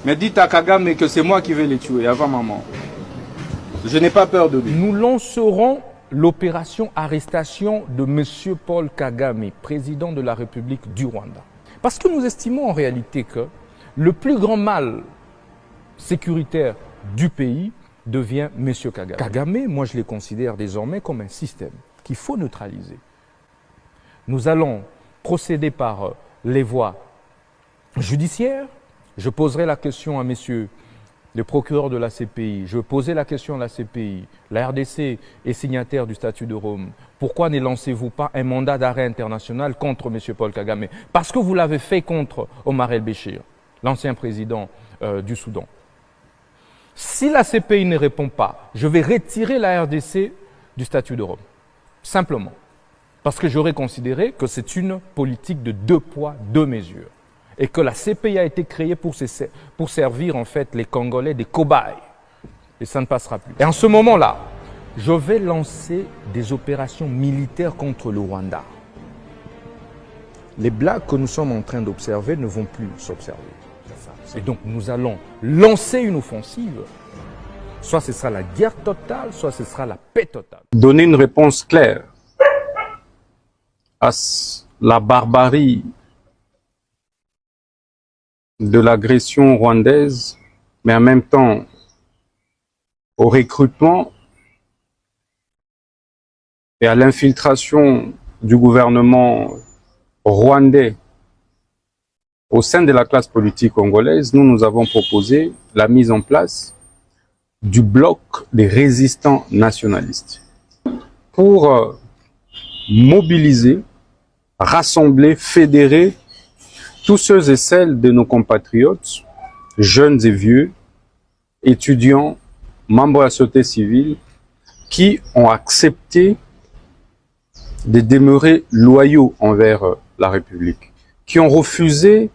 Mais dites à Kagame que c'est moi qui vais les tuer avant maman. Je n'ai pas peur de lui. Nous lancerons l'opération arrestation de M. Paul Kagame, président de la République du Rwanda. Parce que nous estimons en réalité que le plus grand mal sécuritaire du pays devient M. Kagame. Kagame, moi je les considère désormais comme un système qu'il faut neutraliser. Nous allons procéder par les voies judiciaires. Je poserai la question à messieurs les procureurs de la CPI, je posais la question à la CPI, la RDC est signataire du statut de Rome. Pourquoi ne lancez-vous pas un mandat d'arrêt international contre M. Paul Kagame? Parce que vous l'avez fait contre Omar el-Béchir, l'ancien président du Soudan. Si la CPI ne répond pas, je vais retirer la RDC du statut de Rome. Simplement. Parce que j'aurais considéré que c'est une politique de 2 poids, 2 mesures. Et que la CPI a été créée pour servir en fait les Congolais des cobayes. Et ça ne passera plus. Et en ce moment-là, je vais lancer des opérations militaires contre le Rwanda. Les blagues que nous sommes en train d'observer ne vont plus s'observer. Et donc nous allons lancer une offensive. Soit ce sera la guerre totale, soit ce sera la paix totale. Donner une réponse claire à la barbarie de l'agression rwandaise, mais en même temps au recrutement et à l'infiltration du gouvernement rwandais au sein de la classe politique congolaise, nous avons proposé la mise en place du bloc des résistants nationalistes pour mobiliser, rassembler, fédérer tous ceux et celles de nos compatriotes, jeunes et vieux, étudiants, membres de la société civile, qui ont accepté de demeurer loyaux envers la République, qui ont refusé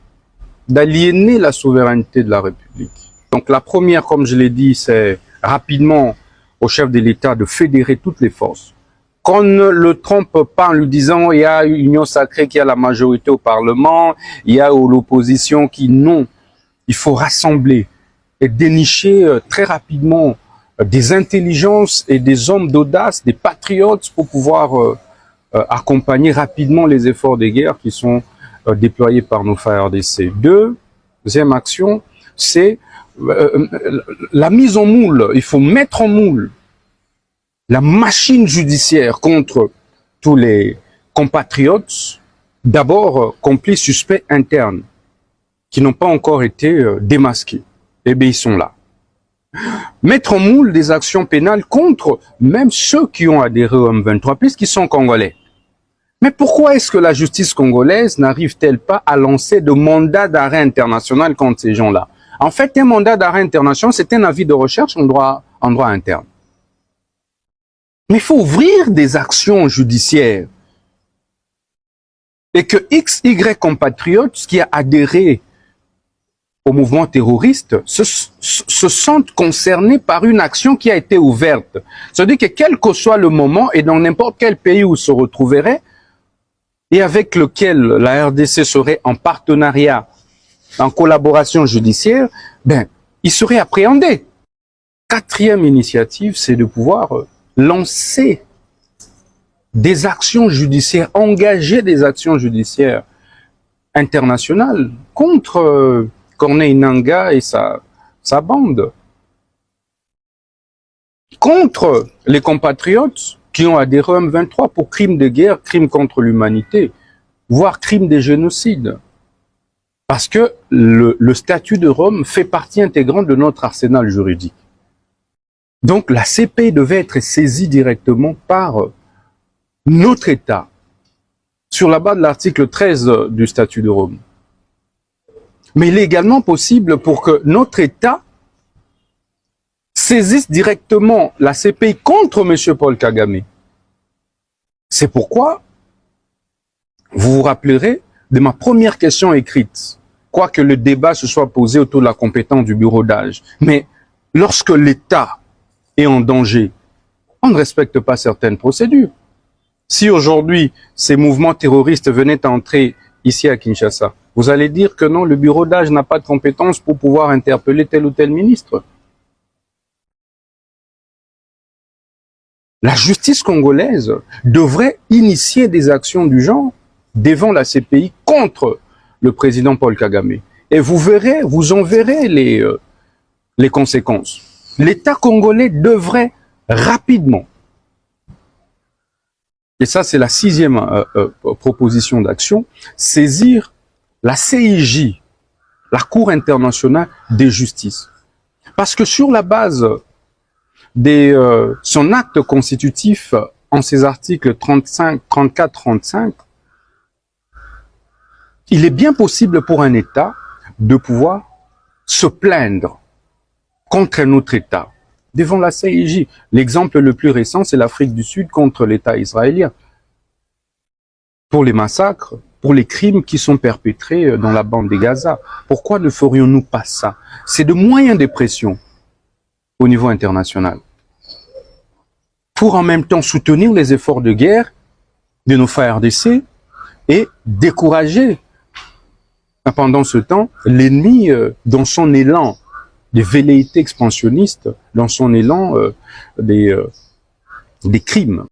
d'aliéner la souveraineté de la République. Donc la première, comme je l'ai dit, c'est rapidement au chef de l'État de fédérer toutes les forces. Qu'on ne le trompe pas en lui disant il y a une union sacrée qui a la majorité au Parlement, il y a l'opposition qui non. Il faut rassembler et dénicher très rapidement des intelligences et des hommes d'audace, des patriotes pour pouvoir accompagner rapidement les efforts de guerre qui sont déployés par nos frères RDC. Deuxième action, c'est la mise en moule. Il faut mettre en moule la machine judiciaire contre tous les compatriotes, d'abord complices suspects internes, qui n'ont pas encore été démasqués. Eh bien, ils sont là. Mettre en moule des actions pénales contre même ceux qui ont adhéré au M23, puisqu'ils sont congolais. Mais pourquoi est-ce que la justice congolaise n'arrive-t-elle pas à lancer de mandat d'arrêt international contre ces gens-là? En fait, un mandat d'arrêt international, c'est un avis de recherche en droit interne. Mais il faut ouvrir des actions judiciaires. Et que XY compatriotes qui a adhéré au mouvement terroriste se sentent concernés par une action qui a été ouverte. C'est-à-dire que quel que soit le moment et dans n'importe quel pays où se retrouverait et avec lequel la RDC serait en partenariat, en collaboration judiciaire, ben, il serait appréhendé. Quatrième initiative, c'est de pouvoir lancer des actions judiciaires, engager des actions judiciaires internationales contre Corneille Nangaa et sa bande, contre les compatriotes qui ont adhéré au M23 pour crimes de guerre, crimes contre l'humanité, voire crimes de génocide. Parce que le statut de Rome fait partie intégrante de notre arsenal juridique. Donc la CPI devait être saisie directement par notre État sur la base de l'article 13 du statut de Rome. Mais il est également possible pour que notre État saisisse directement la CPI contre M. Paul Kagame. C'est pourquoi vous vous rappellerez de ma première question écrite, quoique le débat se soit posé autour de la compétence du bureau d'âge. Mais lorsque l'État est en danger, on ne respecte pas certaines procédures. Si aujourd'hui, ces mouvements terroristes venaient entrer ici à Kinshasa, Vous allez dire que non, le bureau d'âge n'a pas de compétence pour pouvoir interpeller tel ou tel ministre. La justice congolaise devrait initier des actions du genre devant la CPI contre le président Paul Kagame. Et vous verrez, vous en verrez les conséquences. L'État congolais devrait rapidement, et ça c'est la 6e proposition d'action, saisir la CIJ, la Cour internationale de justice. Parce que sur la base de son acte constitutif en ses articles 35, 34, 35, il est bien possible pour un État de pouvoir se plaindre contre un autre État devant la CIJ. L'exemple le plus récent, c'est l'Afrique du Sud contre l'État israélien. Pour les massacres, pour les crimes qui sont perpétrés dans la bande de Gaza. Pourquoi ne ferions-nous pas ça? C'est de moyens de pression au niveau international, pour en même temps soutenir les efforts de guerre de nos frères RDC et décourager pendant ce temps l'ennemi dans son élan des velléités expansionnistes, dans son élan des crimes.